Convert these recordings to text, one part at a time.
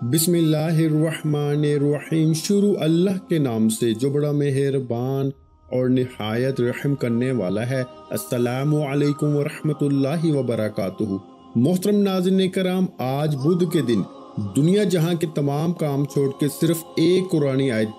बिस्मिल्लाहिर्रहमानिर्रहीम। शुरू अल्लाह के नाम से जो बड़ा मेहरबान और निहायत रहम करने वाला है। अस्सलामु अलैकुम वरहमतुल्लाहि वबरकातुहू। मोहतरम नाज़रीन कराम, आज बुध के दिन दुनिया जहां के तमाम काम छोड़ के सिर्फ एक कुरानी आयत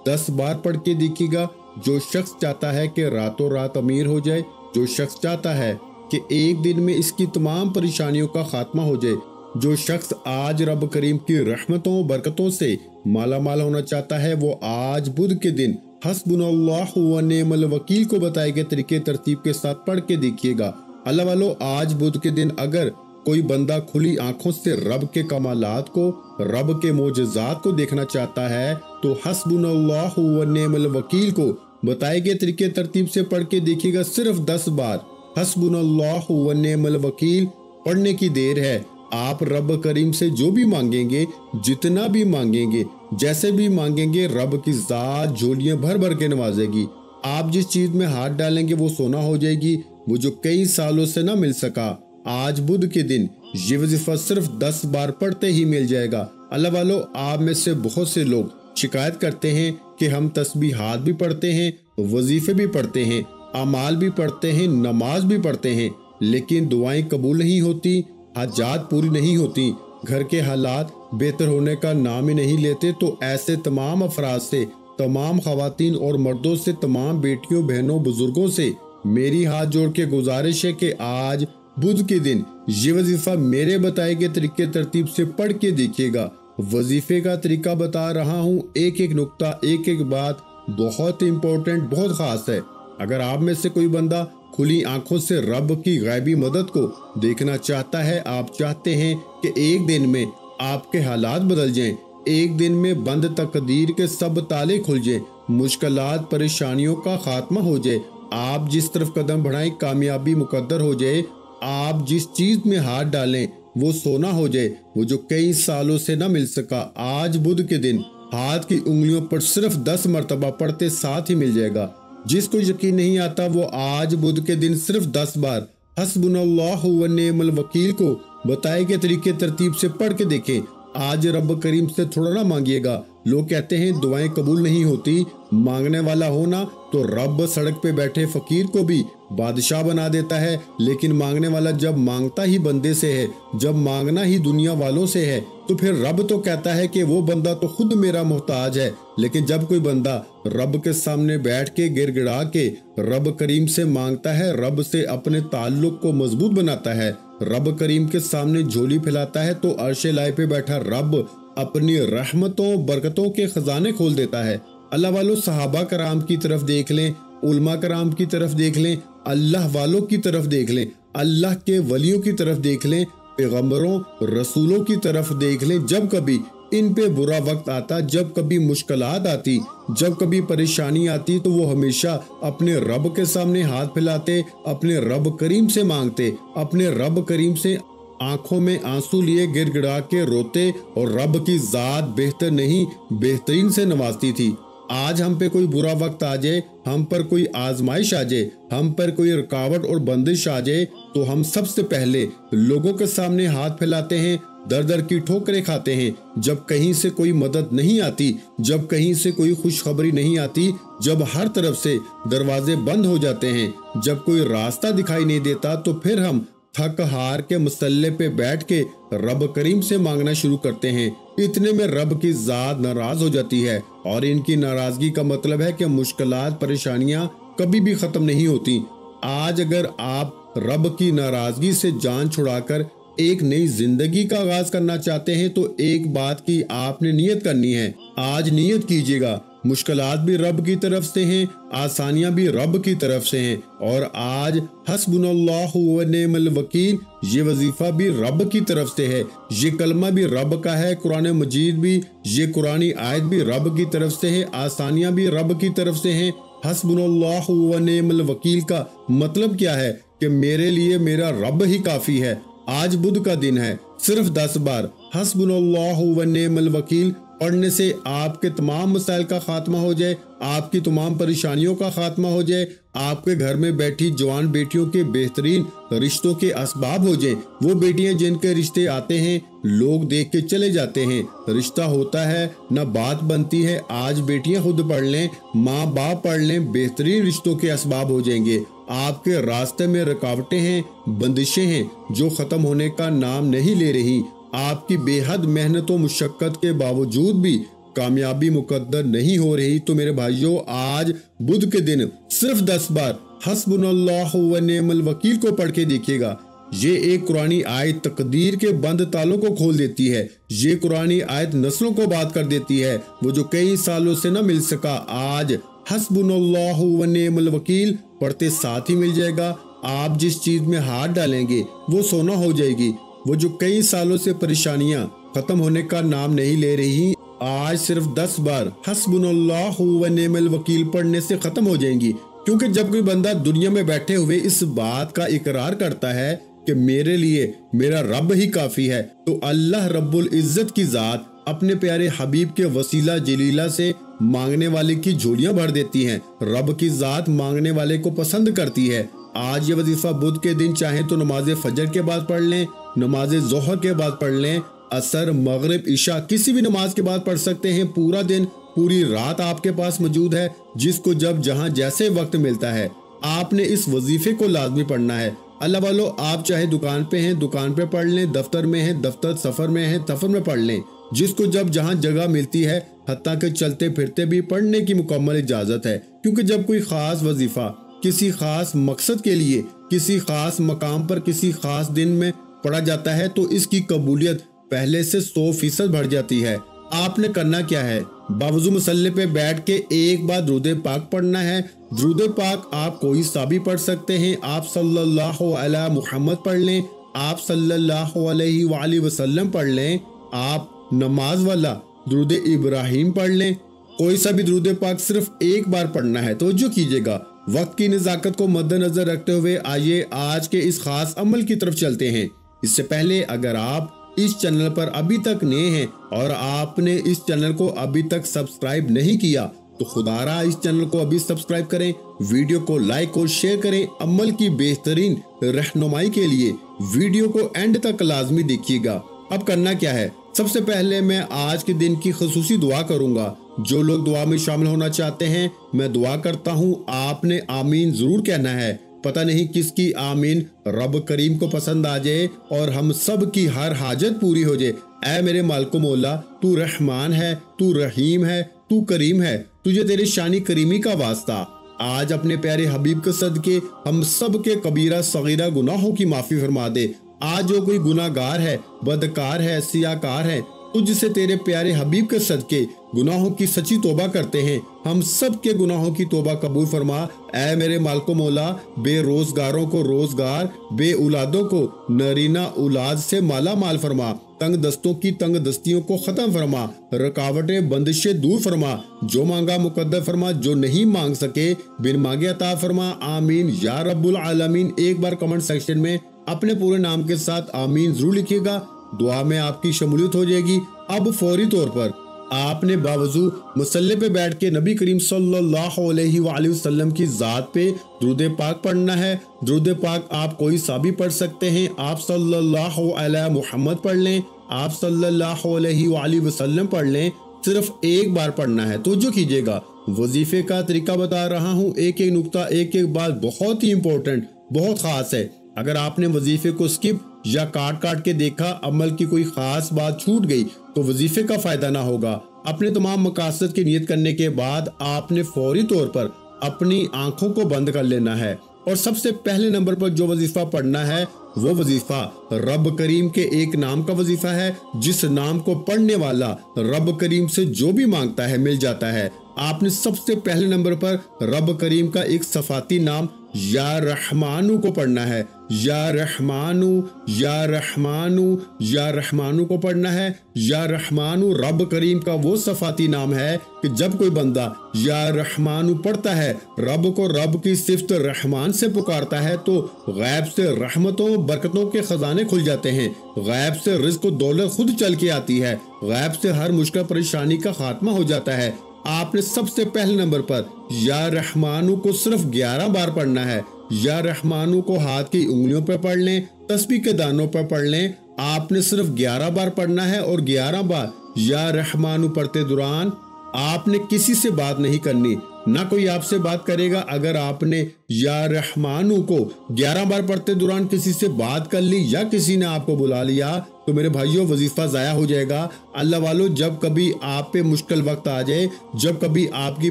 10 बार पढ़ के देखिएगा। जो शख्स चाहता है कि रातों रात अमीर हो जाए, जो शख्स चाहता है कि एक दिन में इसकी तमाम परेशानियों का खात्मा हो जाए, जो शख्स आज रब करीम की रहमतों बरकतों से माला माल होना चाहता है, वो आज बुध के दिन हस्बुनल्लाहु व निअमल वकील को बताए गए तरीके तरतीब के साथ पढ़ के देखिएगा। अल्लाह वालो, आज बुध के दिन अगर कोई बंदा खुली आंखों से रब के कमालात को, रब के मोजज़ात को देखना चाहता है तो हस्बुनल्लाहु व निअमल वकील को बताए गए तरीके तरतीब से पढ़ के देखिएगा। सिर्फ 10 बार हस्बुनल्लाहु व निअमल वकील पढ़ने की देर है। आप रब करीम से जो भी मांगेंगे, जितना भी मांगेंगे, जैसे भी मांगेंगे, रब की जात झोलियां भर भर के नवाजेगी। आप जिस चीज में हाथ डालेंगे वो सोना हो जाएगी, वो जो कई सालों से ना मिल सका, आज बुध के दिन ये वजीफा सिर्फ 10 बार पढ़ते ही मिल जाएगा। अल्लाह वालो, आप में से बहुत से लोग शिकायत करते हैं कि हम तस्बीहात भी पढ़ते हैं, वजीफे भी पढ़ते हैं, अमाल भी पढ़ते हैं, नमाज भी पढ़ते हैं, लेकिन दुआएं कबूल नहीं होती, हाजात पूरी नहीं होती, घर के हालात बेहतर होने का नाम ही नहीं लेते। तो ऐसे तमाम अफराद से, तमाम खवातीन और मर्दों से, तमाम बेटियों बहनों बुजुर्गों से मेरी हाथ जोड़ के गुजारिश है कि आज बुध के दिन ये वजीफा मेरे बताए गए तरीके तरतीब से पढ़ के देखिएगा। वजीफे का तरीका बता रहा हूँ, एक एक नुक्ता, एक एक बात बहुत इंपॉर्टेंट, बहुत खास है। अगर आप में से कोई बंदा खुली आंखों से रब की गैबी मदद को देखना चाहता है, आप चाहते हैं कि एक दिन में आपके हालात बदल जाएं, एक दिन में बंद तकदीर के सब ताले खुल जाएं, मुश्किलात परेशानियों का खात्मा हो जाए, आप जिस तरफ कदम बढ़ाएं कामयाबी मुकद्दर हो जाए, आप जिस चीज में हाथ डालें वो सोना हो जाए, वो जो कई सालों से ना मिल सका, आज बुध के दिन हाथ की उंगलियों पर सिर्फ 10 मरतबा पढ़ते साथ ही मिल जाएगा। जिसको यकीन नहीं आता वो आज बुध के दिन सिर्फ 10 बार हस्बुनल्लाहु व निअमल वकील को बताए गए तरीके तरतीब से पढ़ के देखें। आज रब करीम से थोड़ा ना मांगिएगा। लोग कहते हैं दुआएं कबूल नहीं होती, मांगने वाला हो ना तो रब सड़क पे बैठे फकीर को भी बादशाह बना देता है, लेकिन मांगने वाला जब मांगता ही बंदे से है, जब मांगना ही दुनिया वालों से है, तो फिर रब तो कहता है कि वो बंदा तो खुद मेरा मोहताज है। लेकिन जब कोई बंदा रब के सामने बैठ के गिड़गिड़ा के रब करीम से मांगता है, रब से अपने ताल्लुक को मजबूत बनाता है, रब करीम के सामने झोली फैलाता है, तो अर्शे लाए पे बैठा रब अपनी रहमतों बरकतों के खजाने खोल देता है। अल्लाह वालों, सहाबा कराम की तरफ देख लें, उलमा कराम की तरफ देख लें, अल्लाह वालों की तरफ देख लें, अल्लाह के वलियों की तरफ देख लें, पैगंबरों रसूलों की तरफ देख लें। जब कभी इन पे बुरा वक्त आता, जब कभी मुश्किलात आती, जब कभी परेशानी आती, तो वो हमेशा अपने रब के सामने हाथ फैलाते, अपने रब करीम से मांगते, अपने रब करीम से आंखों में आंसू लिए गिड़गिड़ा के रोते, और रब की जात बेहतर नहीं बेहतरीन से नवाजती थी। आज हम पे कोई बुरा वक्त आ जाए, हम पर कोई आजमाइश आ जाए, हम पर कोई रुकावट और बंदिश आ जाए, तो हम सबसे पहले लोगों के सामने हाथ फैलाते हैं, दर दर की ठोकरें खाते हैं। जब कहीं से कोई मदद नहीं आती, जब कहीं से कोई खुशखबरी नहीं आती, जब हर तरफ से दरवाजे बंद हो जाते हैं, जब कोई रास्ता दिखाई नहीं देता, तो फिर हम थक हार के मसल्ले पे बैठ के रब करीम से मांगना शुरू करते हैं। इतने में रब की जात नाराज हो जाती है, और इनकी नाराजगी का मतलब है कि मुश्किलात परेशानियां कभी भी खत्म नहीं होती। आज अगर आप रब की नाराजगी से जान छुड़ाकर एक नई जिंदगी का आगाज करना चाहते हैं, तो एक बात की आपने नियत करनी है। आज नियत कीजिएगा, मुश्किलात भी रब की तरफ से हैं, आसानियां भी रब की तरफ से हैं, और आज हस्बुनल्लाहु व निअमल वकील ये वजीफा भी रब की तरफ से है, ये कलमा भी रब का है, कुरान मजीद भी, ये कुरानी आयत भी रब की तरफ से है, आसानियां भी रब की तरफ से हैं। हस्बुनल्लाहु व निअमल वकील का मतलब क्या है कि मेरे लिए मेरा रब ही काफी है। आज बुध का दिन है, सिर्फ 10 बार हस्बुनल्लाहु व निअमल वकील पढ़ने से आपके तमाम मसाइल का खात्मा हो जाए, आपकी तमाम परेशानियों का खात्मा हो जाए, आपके घर में बैठी जवान बेटियों के बेहतरीन रिश्तों के असबाब हो जाए। वो बेटियां जिनके रिश्ते आते हैं लोग देख के चले जाते हैं, रिश्ता होता है ना बात बनती है। आज बेटियां खुद पढ़ लें, माँ बाप पढ़ लें, बेहतरीन रिश्तों के असबाब हो जाएंगे। आपके रास्ते में रुकावटें हैं, बंदिशें हैं जो खत्म होने का नाम नहीं ले रही। आपकी बेहद मेहनत और मुशक्कत के बावजूद भी कामयाबी मुकद्दर नहीं हो रही, तो मेरे भाइयों आज बुध के दिन सिर्फ 10 बार हस्बुनल्लाहु व निअमल वकील को पढ़ के देखिएगा। ये एक कुरानी आयत तकदीर के बंद तालों को खोल देती है। ये कुरानी आयत नस्लों को बात कर देती है। वो जो कई सालों से न मिल सका, आज हस्बुनल्लाहु व निअमल वकील पढ़ते साथ ही मिल जाएगा। आप जिस चीज में हाथ डालेंगे वो सोना हो जाएगी। वो जो कई सालों से परेशानियां खत्म होने का नाम नहीं ले रही, आज सिर्फ 10 बार हस्बुनल्लाहु व निअमल वकील पढ़ने से खत्म हो जाएंगी। क्योंकि जब कोई बंदा दुनिया में बैठे हुए इस बात का इकरार करता है कि मेरे लिए मेरा रब ही काफी है, तो अल्लाह रब्बुल इज्जत की जात अपने प्यारे हबीब के वसीला जलीला से मांगने वाले की झोलियां भर देती हैं। रब की जात मांगने वाले को पसंद करती है। आज ये वजीफा बुध के दिन चाहे तो नमाज फजर के बाद पढ़ लें, नमाज जोहर के बाद पढ़ लें, असर मगरिब इशा किसी भी नमाज के बाद पढ़ सकते हैं। पूरा दिन पूरी रात आपके पास मौजूद है। जिसको जब जहां जैसे वक्त मिलता है आपने इस वजीफे को लाजमी पढ़ना है। अल्लाह वालो, आप चाहे दुकान पे हैं दुकान पे पढ़ लें, दफ्तर में हैं दफ्तर, सफर में हैं सफर में पढ़ लें। जिसको जब जहां जगह मिलती है हत्ता के चलते फिरते भी पढ़ने की मुकम्मल इजाजत है। क्योंकि जब कोई खास वजीफा किसी खास मकसद के लिए किसी खास मकाम पर किसी खास दिन में पढ़ा जाता है तो इसकी कबूलियत पहले से 100% बढ़ जाती है। आपने करना क्या है, बावजू मसल्ले पे बैठ के एक बार दुरूद पाक पढ़ना है। दुरूद पाक आप कोई सा भी पढ़ सकते हैं। आप सल्लल्लाहु अलैहि मुहम्मद पढ़ लें, आप सल्लल्लाहु अलैहि वसल्लम पढ़ लें, आप नमाज वाला दुरूद इब्राहिम पढ़ लें। कोई सा भी दुरूद पाक सिर्फ एक बार पढ़ना है। तवज्जो कीजिएगा। वक्त की नज़ाकत को मद्देनजर रखते हुए आइए आज के इस खास अमल की तरफ चलते हैं। इससे पहले अगर आप इस चैनल पर अभी तक नए हैं और आपने इस चैनल को अभी तक सब्सक्राइब नहीं किया तो खुदारा इस चैनल को अभी सब्सक्राइब करें, वीडियो को लाइक और शेयर करें। अमल की बेहतरीन रहनुमाई के लिए वीडियो को एंड तक लाजमी देखिएगा। अब करना क्या है, सबसे पहले मैं आज के दिन की खुसूसी दुआ करूंगा। जो लोग दुआ में शामिल होना चाहते हैं मैं दुआ करता हूं, आपने आमीन जरूर कहना है। पता नहीं किसकी आमीन रब करीम को पसंद आ जाए और हम सब की हर हाजत पूरी हो जाए। ऐ मेरे मालिको मौला, तू रहमान है, तू रहीम है, तू करीम है, तुझे तेरे शानी करीमी का वास्ता। आज अपने प्यारे हबीब के सदके हम सब के कबीरा सगीरा गुनाहों की माफी फरमा दे। आज जो कोई गुनाहगार है, बदकार है, सियाकार है, तुझसे तेरे प्यारे हबीब के सदके गुनाहों की सच्ची तौबा करते हैं। हम सब के गुनाहों की तौबा कबूल फरमा। ऐ मेरे मालिको मौला, बेरोजगारों को रोजगार, बे औलादों को नरीना औलाद से माला माल फरमा, तंग दस्तों की तंग दस्तियों को खत्म फरमा, रुकावटें बंदिशें दूर फरमा, जो मांगा मुकद्दर फरमा, जो नहीं मांग सके बिन मांगे अता फरमा। आमीन या रब्बुल आलमीन। एक बार कमेंट सेक्शन में अपने पूरे नाम के साथ आमीन जरूर लिखिएगा। दुआ में आपकी शमूलियत हो जाएगी। अब फौरी तौर पर आपने बावजू मुसल्ले पे बैठ के नबी करीम सल्लल्लाहु अलैहि वसल्लम की जात पे दुरूद पाक पढ़ना है। दुरूद पाक आप कोई सा भी पढ़ सकते हैं। आप सल्लल्लाहु अलैहि मुहम्मद पढ़ लें, आप सल्लल्लाहु अलैहि वसल्लम पढ़ लें, सिर्फ एक बार पढ़ना है। तो जो कीजिएगा, वजीफे का तरीका बता रहा हूँ, एक एक नुक्ता एक एक बात बहुत ही इम्पोर्टेंट बहुत खास है। अगर आपने वजीफे को स्किप या काट काट के देखा, अमल की कोई खास बात छूट गई तो वजीफे का फायदा ना होगा। अपने तमाम मकासद की नियत करने के बाद आपने फौरी तौर पर अपनी आंखों को बंद कर लेना है और सबसे पहले नंबर पर जो वजीफा पढ़ना है वो वजीफा रब करीम के एक नाम का वजीफा है, जिस नाम को पढ़ने वाला रब करीम से जो भी मांगता है मिल जाता है। आपने सबसे पहले नंबर पर रब करीम का एक सफाती नाम या रहमानू को पढ़ना है। या रहमानु, या रहमानु, या रहमानु को पढ़ना है। या रहमानु रब करीम का वो सफाती नाम है कि जब कोई बंदा या रहमानु पढ़ता है, रब को रब की सिफ्त रहमान से पुकारता है, तो गैब से रहमतों बरकतों के खजाने खुल जाते हैं। गैब से रिज़्क़ व दौलत खुद चल के आती है। गैब से हर मुश्किल परेशानी का खात्मा हो जाता है। आपने सबसे पहले नंबर पर या रहमानु को सिर्फ 11 बार पढ़ना है। या रहमानु को हाथ की उंगलियों पर पढ़ लें, तस्बीह के दानों पर पढ़ लें। आपने सिर्फ 11 बार पढ़ना है और 11 बार या रहमानु पढ़ते दौरान आपने किसी से बात नहीं करनी, ना कोई आपसे बात करेगा। अगर आपने या रहमानु को 11 बार पढ़ते दौरान किसी से बात कर ली या किसी ने आपको बुला लिया, तो मेरे भाइयों वजीफा ज़ाया हो जाएगा। अल्लाह वालों, जब कभी आप पे मुश्किल वक्त आ जाए, जब कभी आपकी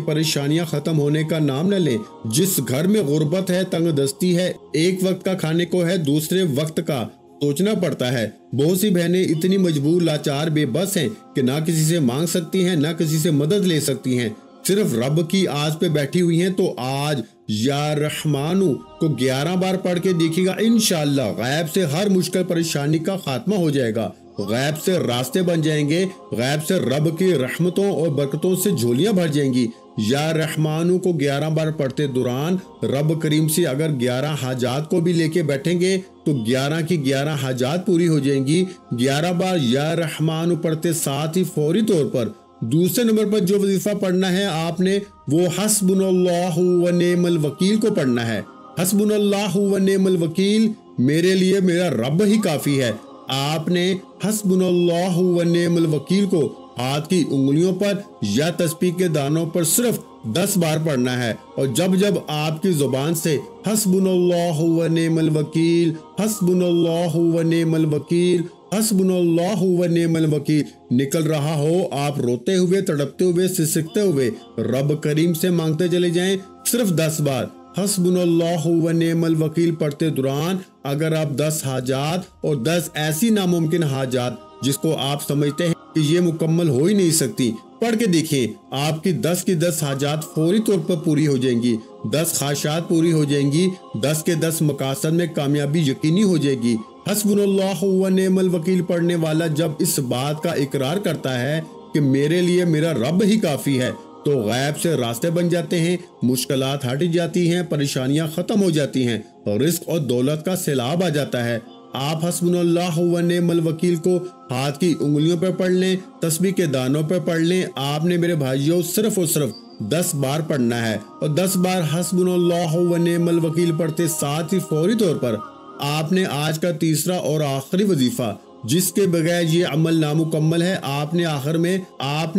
परेशानियां ख़त्म होने का नाम न लें, जिस घर में गुर्बत है, तंगदस्ती है, एक वक्त का खाने को है, दूसरे वक्त का सोचना पड़ता है। बहुत सी बहनें इतनी मजबूर, लाचार, बेबस हैं कि ना किसी से मांग सकती हैं, ना किसी से मदद ले सकती हैं, सिर्फ रब की आस पे बैठी हुई हैं। तो आज या रहमानु को 11 बार पढ़ के देखिएगा, इंशाअल्लाह गैब से हर मुश्किल परेशानी का खात्मा हो जाएगा। गैब से रास्ते बन जाएंगे, गैब से रब की रहमतों और बरकतों से झोलियां भर जाएंगी। या रहमानु को 11 बार पढ़ते दौरान रब करीम से अगर 11 हाजात को भी लेके बैठेंगे तो 11 की 11 हाजात पूरी हो जाएंगी। 11 बार या रहमानु पढ़ते साथ ही फौरी तौर पर दूसरे नंबर पर जो वजीफा पढ़ना है आपने, वो हस्बुनल्लाहु व नेमल वकील को पढ़ना है। हस्बुनल्लाहु व नेमल वकील, मेरे लिए मेरा रब ही काफी है। आपने हस्बुनल्लाहु व नेमल वकील को हाथ की उंगलियों पर या तस्बीह के दानों पर सिर्फ 10 बार पढ़ना है। और जब जब आपकी जुबान से हस्बुनल्लाहु व नेमल वकील, हस्बुनल्लाहु व नेमल वकील, हस्बुनल्लाहु व नेमल वकील निकल रहा हो, आप रोते हुए, तड़पते हुए, सिसकते हुए रब करीम से मांगते चले जाएं सिर्फ 10 बार। हस्बुनल्लाहु व नेमल वकील पढ़ते दौरान अगर आप 10 हाजात और 10 ऐसी नामुमकिन हाजात जिसको आप समझते हैं कि ये मुकम्मल हो ही नहीं सकती, पढ़ के देखिए, आपकी 10 की 10 हाजात फौरी तौर पर पूरी हो जाएंगी, 10 ख्वाहिशात पूरी हो जाएंगी, 10 के 10 मकासद में कामयाबी यकीनी हो जाएगी। हस्बुनल्लाहु व नेमल वकील पढ़ने वाला जब इस बात का इकरार करता है कि मेरे लिए मेरा रब ही काफी है, तो गैब से रास्ते बन जाते हैं, मुश्किलात हट जाती हैं, परेशानियां खत्म हो जाती हैं और रिस्क और दौलत का सैलाब आ जाता है। आप हस्बुनल्लाहु व नेमल वकील को हाथ की उंगलियों पर पढ़ लें, तस्बीह के दानों पर पढ़ लें। आपने मेरे भाइयों सिर्फ और सिर्फ 10 बार पढ़ना है और 10 बार हस्बुनल्लाहु व नेमल वकील पढ़ते साथ ही फौरी तौर पर आपने आज का तीसरा और आखिरी वजीफा, जिसके बगैर ये अमल नामुकम्मल है, आपने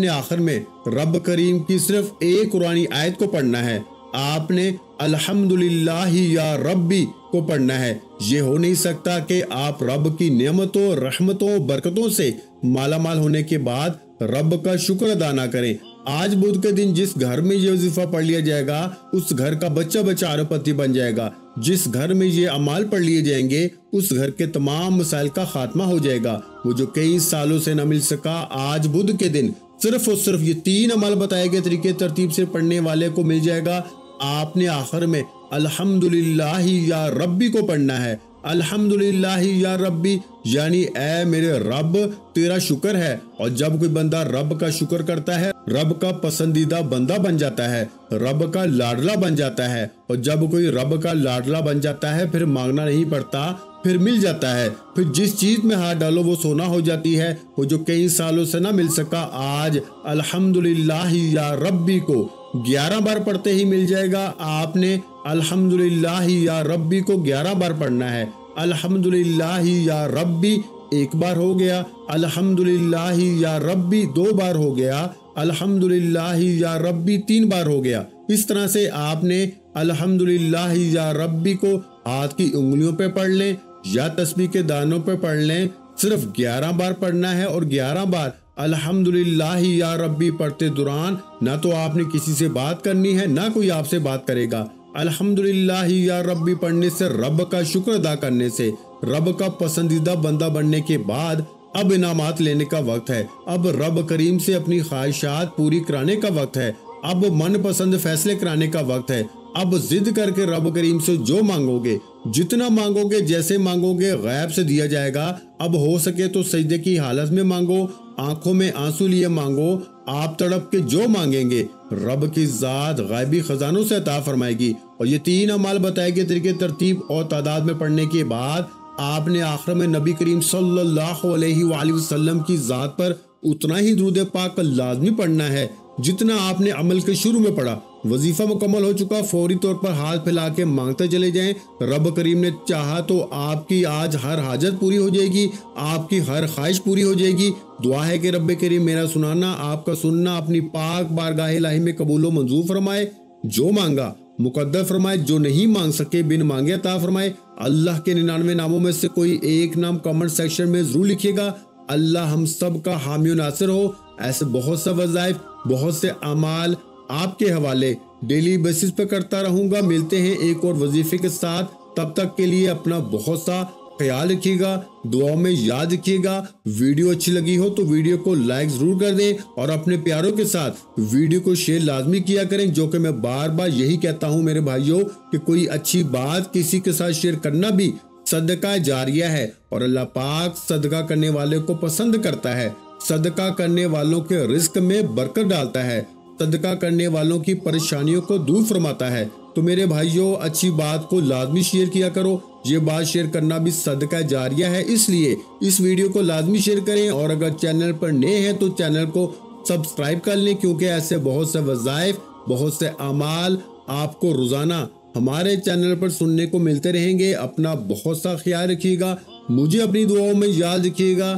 आखिर में रब करीम की सिर्फ एक कुरानी आयत को पढ़ना है। आपने अल्हम्दुलिल्लाहि या रब्बी को पढ़ना है। ये हो नहीं सकता कि आप रब की नेमतों, रहमतों, बरकतों से मालामाल होने के बाद रब का शुक्र अदा ना करें। आज बुध के दिन जिस घर में ये वजीफा पढ़ लिया जाएगा, उस घर का बच्चा बच्चा अरबपति बन जाएगा। जिस घर में ये अमाल पढ़ लिए जाएंगे, उस घर के तमाम मसाइल का खात्मा हो जाएगा। वो जो कई सालों से न मिल सका, आज बुध के दिन सिर्फ और सिर्फ ये 3 अमल बताए गए तरीके तरतीब से पढ़ने वाले को मिल जाएगा। आपने आखिर में अल्हम्दुलिल्लाहि या रब्बी को पढ़ना है। अल्हम्दुलिल्लाहि या रब्बी यानी ऐ मेरे रब, तेरा शुक्र है। और जब कोई बंदा रब का शुक्र करता है, रब का पसंदीदा बंदा बन जाता है, रब का लाडला बन जाता है। और जब कोई रब का लाडला बन जाता है, फिर मांगना नहीं पड़ता, फिर मिल जाता है। फिर जिस चीज में हाथ डालो वो सोना हो जाती है। वो जो कई सालों से ना मिल सका, आज अल्हम्दुलिल्लाहि या रब्बी को 11 बार पढ़ते ही मिल जाएगा। आपने अल्हम्दुलिल्लाहि या रब्बी को 11 बार पढ़ना है। अल्हम्दुलिल्लाहि या रब्बी 1 बार हो गया, अल्हम्दुलिल्लाहि या रब्बी 2 बार हो गया, अल्हम्दुलिल्लाहि या रब्बी 3 बार हो गया। इस तरह से आपने अल्हम्दुलिल्लाहि या रब्बी को हाथ की उंगलियों पे पढ़ लें या तस्बीह के दानों पे पढ़ लें। सिर्फ 11 बार पढ़ना है और 11 बार अल्हम्दुलिल्लाहि या रब्बी पढ़ते दौरान ना तो आपने किसी से बात करनी है, ना कोई आपसे बात करेगा। अल्हम्दुलिल्लाहि या रब्बी पढ़ने से, रब का शुक्र अदा करने से, रब का पसंदीदा बंदा बनने के बाद अब इनामात लेने का वक्त है। अब रब करीम से अपनी ख्वाहिशात पूरी कराने का वक्त है। अब मनपसंद फैसले कराने का वक्त है। अब जिद करके रब करीम से जो मांगोगे, जितना मांगोगे, जैसे मांगोगे, गैब से दिया जाएगा। अब हो सके तो सजदे की हालत में मांगो, आंखों में आंसू लिए मांगो। आप तड़प के जो मांगेंगे रब की जात गायबी खजानों से अता फरमाएगी। और ये 3 अमाल बताए गए तरीके, तरतीब और तादाद में पढ़ने के बाद आपने आखिर में नबी करीम सल्लल्लाहु अलैहि वसल्लम की जात पर उतना ही दुरूद पाक लाजमी पढ़ना है जितना आपने अमल के शुरू में पढ़ा। वजीफा मुकम्मल हो चुका, फौरी तौर पर हाथ फैला के मांगते चले जाएं। रब करीम ने चाहा तो आपकी आज हर हाजत पूरी हो जाएगी, आपकी हर ख्वाहिश पूरी हो जाएगी। दुआ है कि रब करीम मेरा सुनाना, आपका सुनना अपनी पाक बारगाह इलाही में कबूल मंजूर फरमाए। जो मांगा मुकद्दर फरमाए, जो नहीं मांग सके बिन मांगे अता फरमाए। अल्लाह के 99 नामों में से कोई एक नाम कमेंट सेक्शन में जरूर लिखिएगा। अल्लाह हम सब का हामी नासिर हो। ऐसे बहुत सा वज़ाइफ, बहुत से अमाल आपके हवाले डेली बेसिस पे करता रहूंगा। मिलते हैं एक और वजीफे के साथ, तब तक के लिए अपना बहुत सा ख्याल रखिएगा, दुआओं में याद रखिएगा। वीडियो अच्छी लगी हो तो वीडियो को लाइक जरूर कर दें और अपने प्यारों के साथ वीडियो को शेयर लाजमी किया करें। जो कि मैं बार बार यही कहता हूं मेरे भाइयों कि कोई अच्छी बात किसी के साथ शेयर करना भी सदका जारिया है और अल्लाह पाक सदका करने वाले को पसंद करता है। सदका करने वालों के रिस्क में बरकत डालता है, सदका करने वालों की परेशानियों को दूर फरमाता है। तो मेरे भाइयों अच्छी बात को लाजमी शेयर किया करो। ये बात शेयर करना भी सदका जारिया है, इसलिए इस वीडियो को लाजमी शेयर करें। और अगर चैनल पर नए हैं तो चैनल को सब्सक्राइब कर लें, क्योंकि ऐसे बहुत से वज़ाइफ, बहुत से अमाल आपको रोजाना हमारे चैनल पर सुनने को मिलते रहेंगे। अपना बहुत सा ख्याल रखिएगा, मुझे अपनी दुआओं में याद रखिएगा।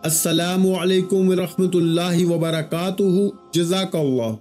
अस्सलामु अलैकुम व रहमतुल्लाहि व बरकातुहू। जज़ाकल्लाह।